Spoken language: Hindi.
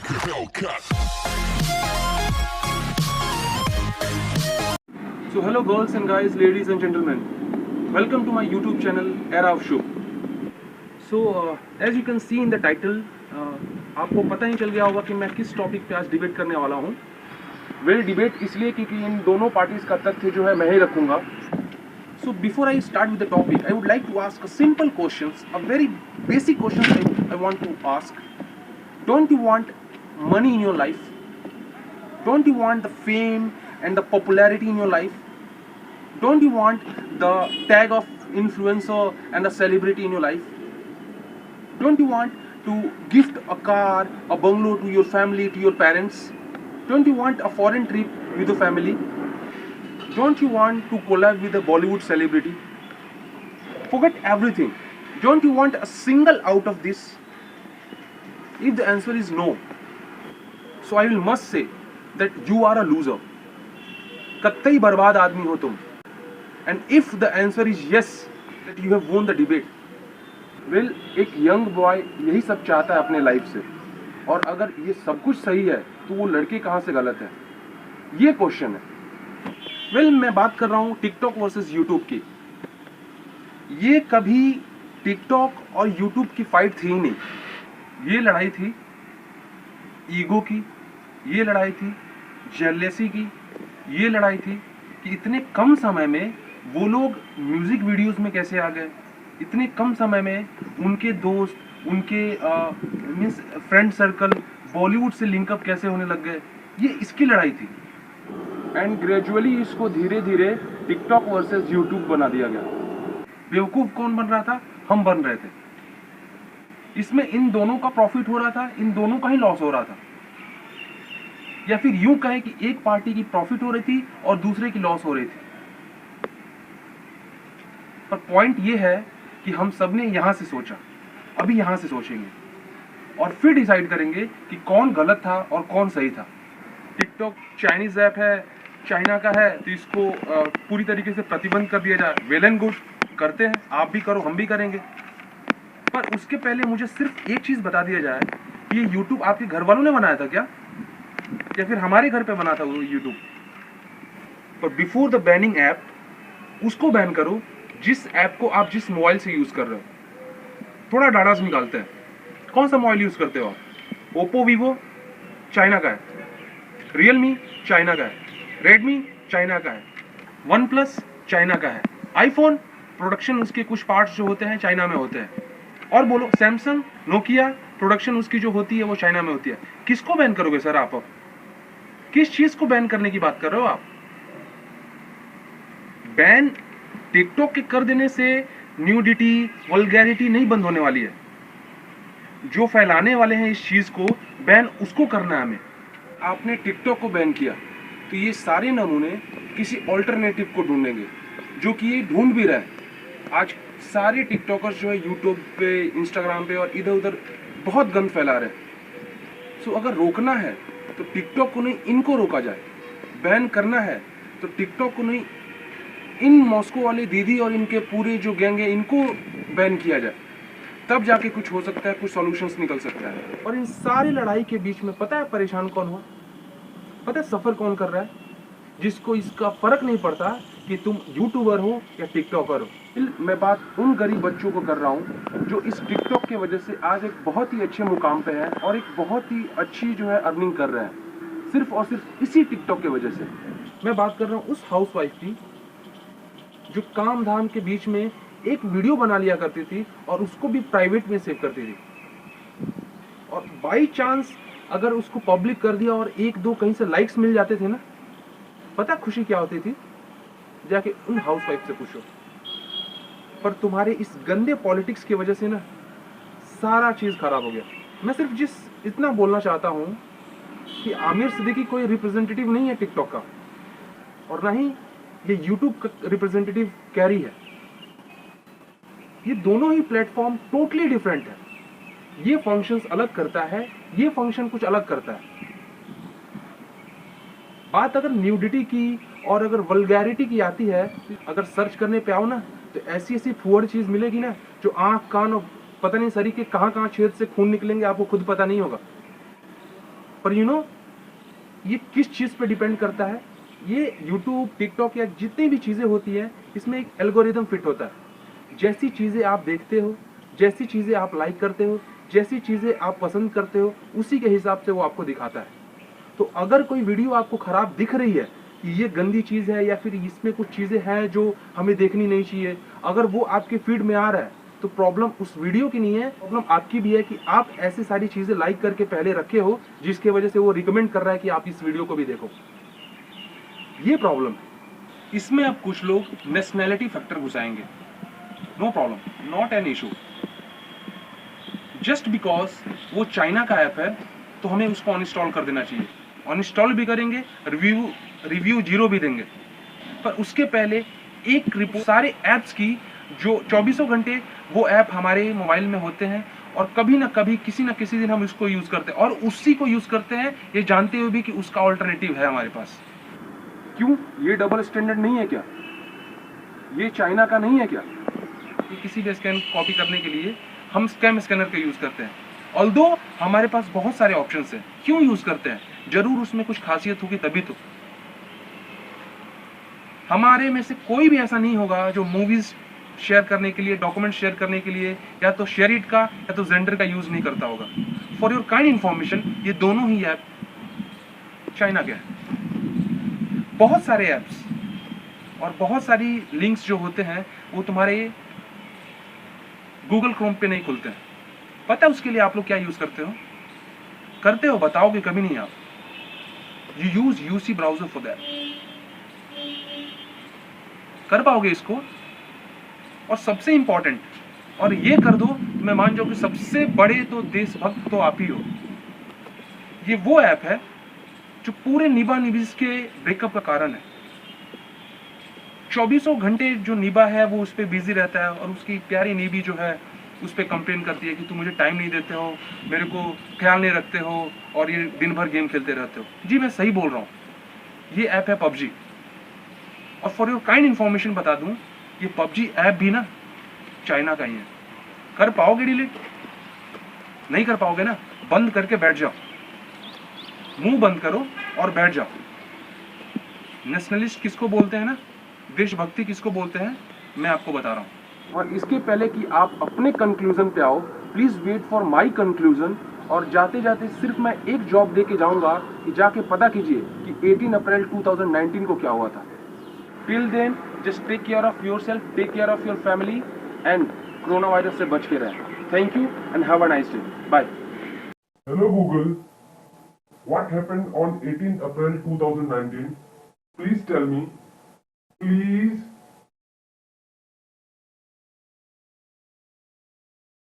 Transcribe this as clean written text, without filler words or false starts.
So hello girls and guys, ladies and gentlemen, welcome to my YouTube channel Era of Show. So as you can see in the title, आपको पता ही चल गया होगा कि मैं किस टॉपिक पे आज डिबेट करने वाला हूँ. डिबेट इसलिए क्योंकि इन दोनों पार्टीज का तथ्य जो है मैं ही रखूँगा. So before I start with the topic, I would like to ask a simple questions, a very basic question I want to ask. Don't you want money in your life? Don't you want the fame and the popularity in your life? Don't you want the tag of influencer and the celebrity in your life? Don't you want to gift a car, a bungalow to your family, to your parents? Don't you want a foreign trip with the family? Don't you want to collab with a Bollywood celebrity? Forget everything. Don't you want a single out of this? If the answer is no, so I will must say that you are a loser. कत्तई बर्बाद आदमी हो तुम. And if the answer is yes, that you have won the debate, well, एक यंग बॉय यही सब चाहता है अपने लाइफ से. और अगर ये सब कुछ सही है तो वो लड़के कहाँ से गलत है, ये क्वेश्चन है. वेल, मैं बात कर रहा हूँ टिकटॉक वर्सेस यूट्यूब की. ये कभी टिकटॉक और यूट्यूब की फाइट थी ही नहीं. ये लड़ाई थी ईगो की, ये लड़ाई थी जेलसी की, ये लड़ाई थी कि इतने कम समय में वो लोग म्यूजिक वीडियोस में कैसे आ गए, इतने कम समय में उनके दोस्त, उनके मीन्स फ्रेंड सर्कल बॉलीवुड से लिंकअप कैसे होने लग गए. ये इसकी लड़ाई थी. एंड ग्रेजुअली इसको धीरे धीरे टिकटॉक वर्सेस यूट्यूब बना दिया गया. बेवकूफ़ कौन बन रहा था? हम बन रहे थे. इसमें इन दोनों का प्रॉफिट हो रहा था, इन दोनों का ही लॉस हो रहा था. या फिर यूं कहें कि एक पार्टी की प्रॉफिट हो रही थी और दूसरे की लॉस हो रही थी. पर पॉइंट ये है कि हम सब ने यहां से सोचा, अभी यहां से सोचेंगे और फिर डिसाइड करेंगे कि कौन गलत था और कौन सही था. टिकटॉक चाइनीज ऐप है, चाइना का है, तो इसको पूरी तरीके से प्रतिबंध कर दिया जाए. वेल एंड गुड, करते हैं, आप भी करो, हम भी करेंगे. पर उसके पहले मुझे सिर्फ एक चीज बता दिया जाए, ये यूट्यूब आपके घर वालों ने बनाया था क्या, या फिर हमारे घर पे बना था वो यूट्यूब? पर बिफोर द बैनिंग ऐप, उसको बैन करो जिस ऐप को आप जिस मोबाइल से यूज कर रहे हो. थोड़ा डाटा से निकालते हैं. कौन सा मोबाइल यूज करते हो आप? ओप्पो, वीवो चाइना का है, रियलमी चाइना का है, रेडमी चाइना का है, वन प्लस चाइना का है, आईफोन प्रोडक्शन उसके कुछ पार्ट्स जो होते हैं चाइना में होते हैं. और बोलो सैमसंग, नोकिया प्रोडक्शन उसकी जो होती है वो चाइना में होती है. किसको बैन करोगे सर आप? किस चीज को बैन करने की बात कर रहे हो आप? बैन टिकटॉक के कर देने से न्यूडिटी, वल्गैरिटी नहीं बंद होने वाली है. जो फैलाने वाले हैं इस चीज को, बैन उसको करना है हमें. आपने टिकटॉक को बैन किया तो ये सारे नमूने किसी ऑल्टरनेटिव को ढूंढेंगे, जो कि ये ढूंढ भी रहे हैं. आज सारे टिकटॉकर्स जो है यूट्यूब पे, इंस्टाग्राम पे और इधर उधर बहुत गंद फैला रहे हैं. सो अगर रोकना है तो टिकटॉक को नहीं, इनको रोका जाए. बैन करना है तो टिकटॉक को नहीं, इन मॉस्को वाले दीदी और इनके पूरे जो गैंग है इनको बैन किया जाए. तब जाके कुछ हो सकता है, कुछ सॉल्यूशंस निकल सकता है. और इन सारी लड़ाई के बीच में पता है परेशान कौन हो? पता है सफ़र कौन कर रहा है? जिसको इसका फर्क नहीं पड़ता कि तुम यूट्यूबर हो या टिकटॉकर हो. मैं बात उन गरीब बच्चों को कर रहा हूँ जो इस टिकटॉक के वजह से आज एक बहुत ही अच्छे मुकाम पे है और एक बहुत ही अच्छी जो है अर्निंग कर रहे हैं, सिर्फ और सिर्फ इसी टिकटॉक के वजह से. मैं बात कर रहा हूँ उस हाउसवाइफ की जो काम धाम के बीच में एक वीडियो बना लिया करती थी और उसको भी प्राइवेट में सेव करती थी. और बाई चांस अगर उसको पब्लिक कर दिया और एक दो कहीं से लाइक्स मिल जाते थे ना, पता खुशी क्या होती थी? जाके उन हाउसवाइफ से पूछो. पर तुम्हारे इस गंदे पॉलिटिक्स की वजह से ना सारा चीज खराब हो गया. मैं सिर्फ इतना बोलना चाहता हूँ कि आमिर सिद्दीकी कोई रिप्रेजेंटेटिव नहीं है टिकटॉक का, और ना ही ये यूट्यूब का रिप्रेजेंटेटिव कैरी है. ये दोनों ही प्लेटफॉर्म टोटली डिफरेंट है. ये फंक्शंस अलग करता है, ये फंक्शन कुछ अलग करता है. बात अगर न्यूडिटी की और अगर वल्गैरिटी की आती है, अगर सर्च करने पे आओ ना तो ऐसी ऐसी फुअर चीज मिलेगी ना, जो आंख, कान और पता नहीं शरीर के कहाँ कहाँ छेद से खून निकलेंगे आपको खुद पता नहीं होगा. पर ये किस चीज़ पे डिपेंड करता है? ये यूट्यूब, टिकटॉक या जितनी भी चीज़ें होती है, इसमें एक एल्गोरिदम फिट होता है। जैसी चीज़ें आप देखते हो, जैसी चीज़ें आप लाइक करते हो, जैसी चीज़ें आप पसंद करते हो, उसी के हिसाब से वो आपको दिखाता है। तो अगर कोई वीडियो आपको खराब दिख रही है कि ये गंदी चीज़ है या फिर इसमें कुछ चीज़ें हैं जो हमें देखनी नहीं चाहिए, अगर वो आपके फीड में आ रहा है, तो प्रॉब्लम उस वीडियो की नहीं है, प्रॉब्लम आपकी भी है कि आप ऐसी सारी चीज़ें लाइक करके पहले रखे हो, जिसकी वजह से वो रिकमेंड कर रहा है कि आप इस वीडियो को भी देखो। ये प्रॉब्लम है। इसमें अब कुछ लोग नेशनैलिटी फैक्टर घुसाएंगे। No problem, not an issue. Just because वो चाइना का ऐप है तो हमें उसको अनइंस्टॉल कर देना चाहिए। अनइंस्टॉल भी करेंगे, रिव्यू 0 भी देंगे, पर उसके पहले एक रिपोर्ट सारे ऐप्स की, जो 24 घंटे वो ऐप हमारे मोबाइल में होते हैं और कभी ना कभी किसी ना किसी दिन हम इसको यूज करते हैं और उसी को यूज करते हैं ये जानते हुए भी कि उसका ऑल्टरनेटिव है हमारे पास। क्यों? ये डबल स्टैंडर्ड नहीं है क्या? ये चाइना का नहीं है क्या कि किसी भी स्कैन कॉपी करने के लिए हम स्कैम स्कैनर का यूज करते हैं? ऑल्दो हमारे पास बहुत सारे ऑप्शंस हैं, क्यों यूज करते हैं? जरूर उसमें कुछ खासियत होगी तभी तो। हमारे में से कोई भी ऐसा नहीं होगा जो मूवीज शेयर करने के लिए, डॉक्यूमेंट शेयर करने के लिए या तो शेयरिट का या तो जेंडर का यूज नहीं करता होगा। फॉर योर काइंड इंफॉर्मेशन, ये दोनों ही ऐप चाइना के हैं। बहुत सारे ऐप्स और बहुत सारी लिंक्स जो होते हैं वो तुम्हारे गूगल क्रोम पे नहीं खुलते हैं। पता है उसके लिए आप लोग क्या यूज करते हो? बताओगे कभी नहीं आप। You use UC browser for that. कर पाओगे इसको? और सबसे इंपॉर्टेंट, और ये कर दो तो मैं मान जाऊं कि सबसे बड़े तो देशभक्त तो आप ही हो। ये वो ऐप है जो पूरे निबा निबीज के ब्रेकअप का कारण है। 24 घंटे जो निबा है वो उस पर बिजी रहता है और उसकी प्यारी निबी जो है उस पर कंप्लेन करती है कि तुम मुझे टाइम नहीं देते हो, मेरे को ख्याल नहीं रखते हो और ये दिन भर गेम खेलते रहते हो। जी मैं सही बोल रहा हूँ, ये ऐप है पबजी। और फॉर योर काइंड इंफॉर्मेशन बता दूं, ये पबजी ऐप भी ना चाइना का ही है। कर पाओगे डिलीट? नहीं कर पाओगे ना, बंद करके बैठ जाओ, मुंह बंद करो और बैठ जाओ। नेशनलिस्ट किसको बोलते हैं ना, देशभक्ति किसको बोलते हैं, मैं आपको बता रहा हूँ। और इसके पहले कि आप अपने कंक्लूजन पे आओ, please wait for my conclusion. और जाते जाते सिर्फ मैं एक जॉब दे के जाऊंगा कि जाके पता कीजिए कि 18 अप्रैल 2019 को क्या हुआ था। Till then just take care of yourself, take care of your family and coronavirus से बच के रहें। Thank you and have a nice day. Bye. Hello Google, what happened on 18 April 2019? Please tell me. Please.